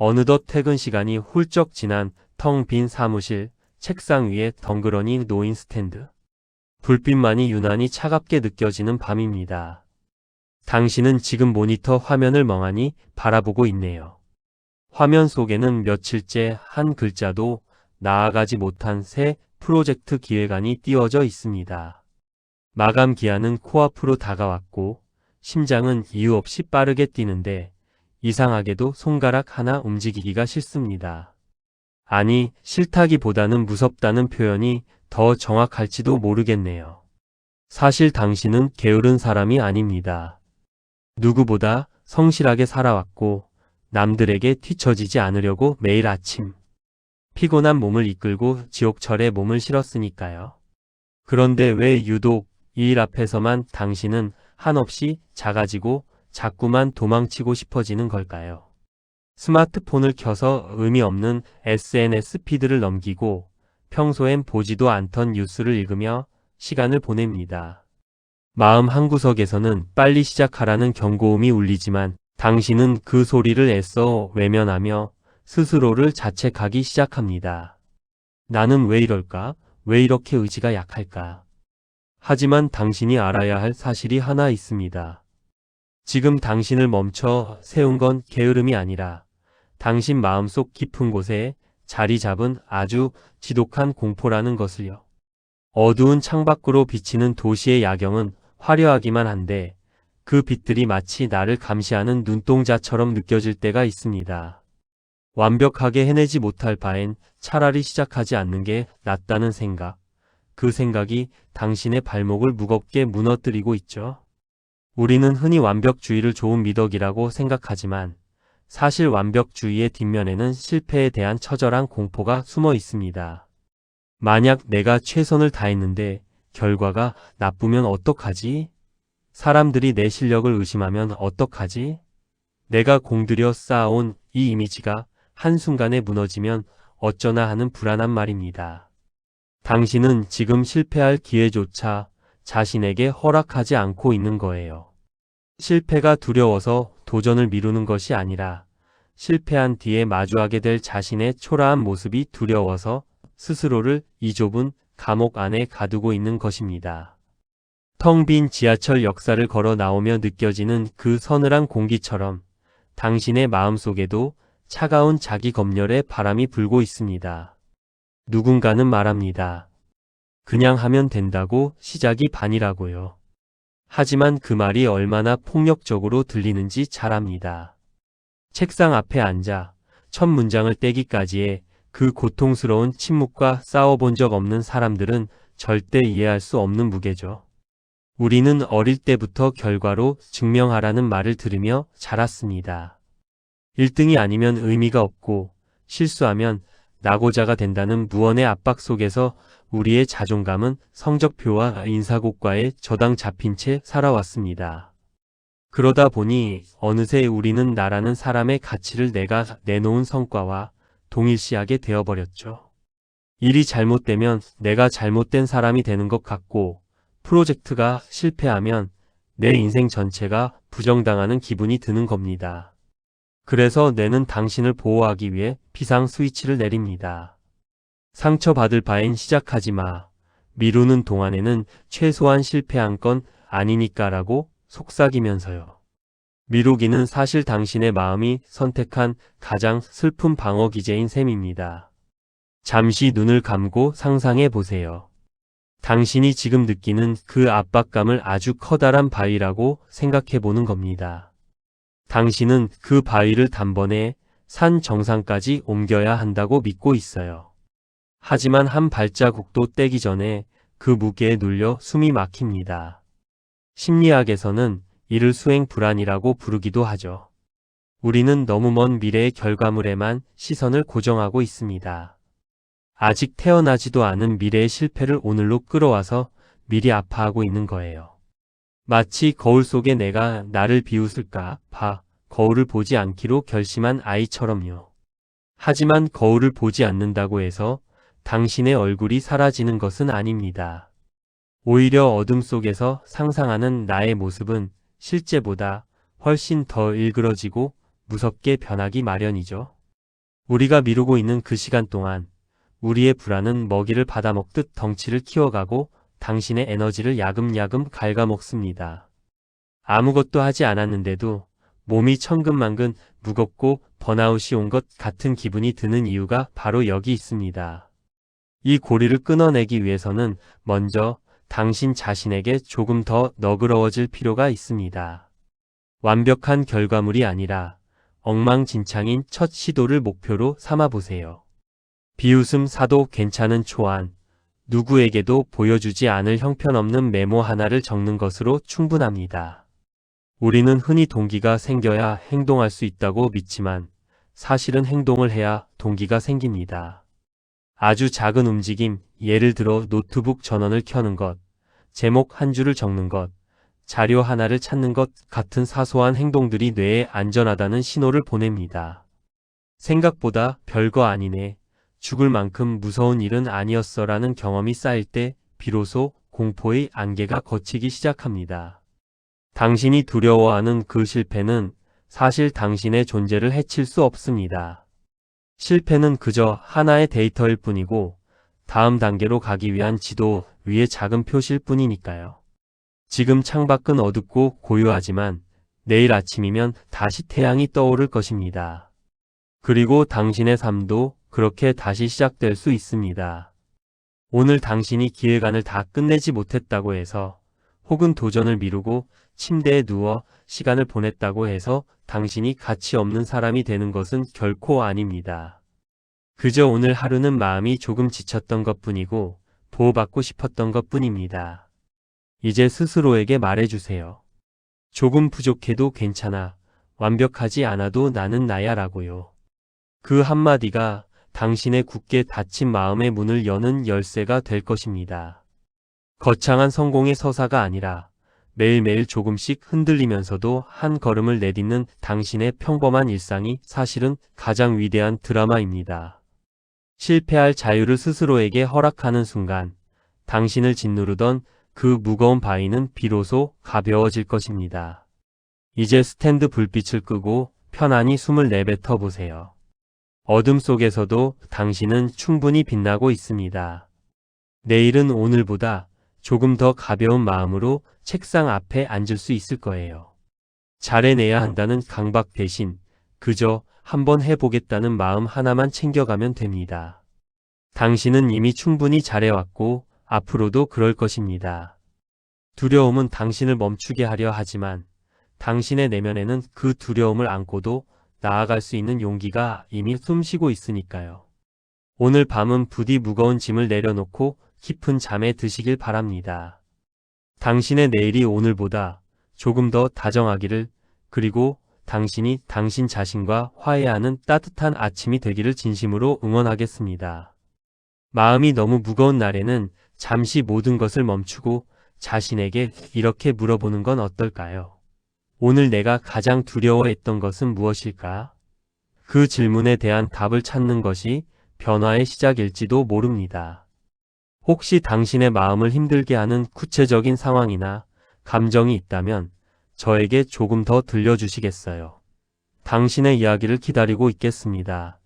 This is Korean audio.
어느덧 퇴근 시간이 훌쩍 지난 텅 빈 사무실, 책상 위에 덩그러니 놓인 스탠드. 불빛만이 유난히 차갑게 느껴지는 밤입니다. 당신은 지금 모니터 화면을 멍하니 바라보고 있네요. 화면 속에는 며칠째 한 글자도 나아가지 못한 새 프로젝트 기획안이 띄워져 있습니다. 마감 기한은 코앞으로 다가왔고 심장은 이유 없이 빠르게 뛰는데 이상하게도 손가락 하나 움직이기가 싫습니다. 아니, 싫다기보다는 무섭다는 표현이 더 정확할지도 모르겠네요. 사실 당신은 게으른 사람이 아닙니다. 누구보다 성실하게 살아왔고 남들에게 뒤처지지 않으려고 매일 아침 피곤한 몸을 이끌고 지옥철에 몸을 실었으니까요. 그런데 왜 유독 이 일 앞에서만 당신은 한없이 작아지고 자꾸만 도망치고 싶어지는 걸까요? 스마트폰을 켜서 의미 없는 SNS 피드를 넘기고 평소엔 보지도 않던 뉴스를 읽으며 시간을 보냅니다. 마음 한구석에서는 빨리 시작하라는 경고음이 울리지만 당신은 그 소리를 애써 외면하며 스스로를 자책하기 시작합니다. 나는 왜 이럴까? 왜 이렇게 의지가 약할까? 하지만 당신이 알아야 할 사실이 하나 있습니다. 지금 당신을 멈춰 세운 건 게으름이 아니라 당신 마음속 깊은 곳에 자리 잡은 아주 지독한 공포라는 것을요. 어두운 창밖으로 비치는 도시의 야경은 화려하기만 한데 그 빛들이 마치 나를 감시하는 눈동자처럼 느껴질 때가 있습니다. 완벽하게 해내지 못할 바엔 차라리 시작하지 않는 게 낫다는 생각. 그 생각이 당신의 발목을 무겁게 무너뜨리고 있죠. 우리는 흔히 완벽주의를 좋은 미덕이라고 생각하지만 사실 완벽주의의 뒷면에는 실패에 대한 처절한 공포가 숨어 있습니다. 만약 내가 최선을 다했는데 결과가 나쁘면 어떡하지? 사람들이 내 실력을 의심하면 어떡하지? 내가 공들여 쌓아온 이 이미지가 한순간에 무너지면 어쩌나 하는 불안한 말입니다. 당신은 지금 실패할 기회조차 자신에게 허락하지 않고 있는 거예요. 실패가 두려워서 도전을 미루는 것이 아니라 실패한 뒤에 마주하게 될 자신의 초라한 모습이 두려워서 스스로를 이 좁은 감옥 안에 가두고 있는 것입니다. 텅 빈 지하철 역사를 걸어 나오며 느껴지는 그 서늘한 공기처럼 당신의 마음속에도 차가운 자기 검열의 바람이 불고 있습니다. 누군가는 말합니다. 그냥 하면 된다고 시작이 반이라고요. 하지만 그 말이 얼마나 폭력적으로 들리는지 잘 압니다. 책상 앞에 앉아 첫 문장을 떼기까지의 그 고통스러운 침묵과 싸워본 적 없는 사람들은 절대 이해할 수 없는 무게죠. 우리는 어릴 때부터 결과로 증명하라는 말을 들으며 자랐습니다. 1등이 아니면 의미가 없고 실수하면 낙오자가 된다는 무언의 압박 속에서 우리의 자존감은 성적표와 인사고과에 저당 잡힌 채 살아왔습니다. 그러다 보니 어느새 우리는 나라는 사람의 가치를 내가 내놓은 성과와 동일시하게 되어버렸죠. 일이 잘못되면 내가 잘못된 사람이 되는 것 같고 프로젝트가 실패하면 내 인생 전체가 부정당하는 기분이 드는 겁니다. 그래서 뇌는 당신을 보호하기 위해 비상 스위치를 내립니다. 상처받을 바엔 시작하지 마. 미루는 동안에는 최소한 실패한 건 아니니까라고 속삭이면서요. 미루기는 사실 당신의 마음이 선택한 가장 슬픈 방어 기제인 셈입니다. 잠시 눈을 감고 상상해 보세요. 당신이 지금 느끼는 그 압박감을 아주 커다란 바위라고 생각해 보는 겁니다. 당신은 그 바위를 단번에 산 정상까지 옮겨야 한다고 믿고 있어요. 하지만 한 발자국도 떼기 전에 그 무게에 눌려 숨이 막힙니다. 심리학에서는 이를 수행 불안이라고 부르기도 하죠. 우리는 너무 먼 미래의 결과물에만 시선을 고정하고 있습니다. 아직 태어나지도 않은 미래의 실패를 오늘로 끌어와서 미리 아파하고 있는 거예요. 마치 거울 속에 내가 나를 비웃을까 봐 거울을 보지 않기로 결심한 아이처럼요. 하지만 거울을 보지 않는다고 해서 당신의 얼굴이 사라지는 것은 아닙니다. 오히려 어둠 속에서 상상하는 나의 모습은 실제보다 훨씬 더 일그러지고 무섭게 변하기 마련이죠. 우리가 미루고 있는 그 시간 동안 우리의 불안은 먹이를 받아먹듯 덩치를 키워가고 당신의 에너지를 야금야금 갉아먹습니다. 아무것도 하지 않았는데도 몸이 천근만근 무겁고 번아웃이 온 것 같은 기분이 드는 이유가 바로 여기 있습니다. 이 고리를 끊어내기 위해서는 먼저 당신 자신에게 조금 더 너그러워질 필요가 있습니다. 완벽한 결과물이 아니라 엉망진창인 첫 시도를 목표로 삼아보세요. 비웃음 사도 괜찮은 초안, 누구에게도 보여주지 않을 형편없는 메모 하나를 적는 것으로 충분합니다. 우리는 흔히 동기가 생겨야 행동할 수 있다고 믿지만 사실은 행동을 해야 동기가 생깁니다. 아주 작은 움직임, 예를 들어 노트북 전원을 켜는 것, 제목 한 줄을 적는 것, 자료 하나를 찾는 것 같은 사소한 행동들이 뇌에 안전하다는 신호를 보냅니다. 생각보다 별거 아니네, 죽을 만큼 무서운 일은 아니었어라는 경험이 쌓일 때 비로소 공포의 안개가 걷히기 시작합니다. 당신이 두려워하는 그 실패는 사실 당신의 존재를 해칠 수 없습니다. 실패는 그저 하나의 데이터일 뿐이고 다음 단계로 가기 위한 지도 위의 작은 표시일 뿐이니까요. 지금 창밖은 어둡고 고요하지만 내일 아침이면 다시 태양이 떠오를 것입니다. 그리고 당신의 삶도 그렇게 다시 시작될 수 있습니다. 오늘 당신이 기획안을 다 끝내지 못했다고 해서 혹은 도전을 미루고 침대에 누워 시간을 보냈다고 해서 당신이 가치 없는 사람이 되는 것은 결코 아닙니다. 그저 오늘 하루는 마음이 조금 지쳤던 것뿐이고 보호받고 싶었던 것뿐입니다. 이제 스스로에게 말해주세요. 조금 부족해도 괜찮아. 완벽하지 않아도 나는 나야 라고요. 그 한마디가 당신의 굳게 닫힌 마음의 문을 여는 열쇠가 될 것입니다. 거창한 성공의 서사가 아니라 매일매일 조금씩 흔들리면서도 한 걸음을 내딛는 당신의 평범한 일상이 사실은 가장 위대한 드라마입니다. 실패할 자유를 스스로에게 허락하는 순간 당신을 짓누르던 그 무거운 바위는 비로소 가벼워질 것입니다. 이제 스탠드 불빛을 끄고 편안히 숨을 내뱉어 보세요. 어둠 속에서도 당신은 충분히 빛나고 있습니다. 내일은 오늘보다 조금 더 가벼운 마음으로 책상 앞에 앉을 수 있을 거예요. 잘해내야 한다는 강박 대신 그저 한번 해보겠다는 마음 하나만 챙겨가면 됩니다. 당신은 이미 충분히 잘해왔고 앞으로도 그럴 것입니다. 두려움은 당신을 멈추게 하려 하지만 당신의 내면에는 그 두려움을 안고도 나아갈 수 있는 용기가 이미 숨쉬고 있으니까요. 오늘 밤은 부디 무거운 짐을 내려놓고 깊은 잠에 드시길 바랍니다. 당신의 내일이 오늘보다 조금 더 다정하기를, 그리고 당신이 당신 자신과 화해하는 따뜻한 아침이 되기를 진심으로 응원하겠습니다. 마음이 너무 무거운 날에는 잠시 모든 것을 멈추고 자신에게 이렇게 물어보는 건 어떨까요? 오늘 내가 가장 두려워했던 것은 무엇일까? 그 질문에 대한 답을 찾는 것이 변화의 시작일지도 모릅니다. 혹시 당신의 마음을 힘들게 하는 구체적인 상황이나 감정이 있다면 저에게 조금 더 들려주시겠어요? 당신의 이야기를 기다리고 있겠습니다.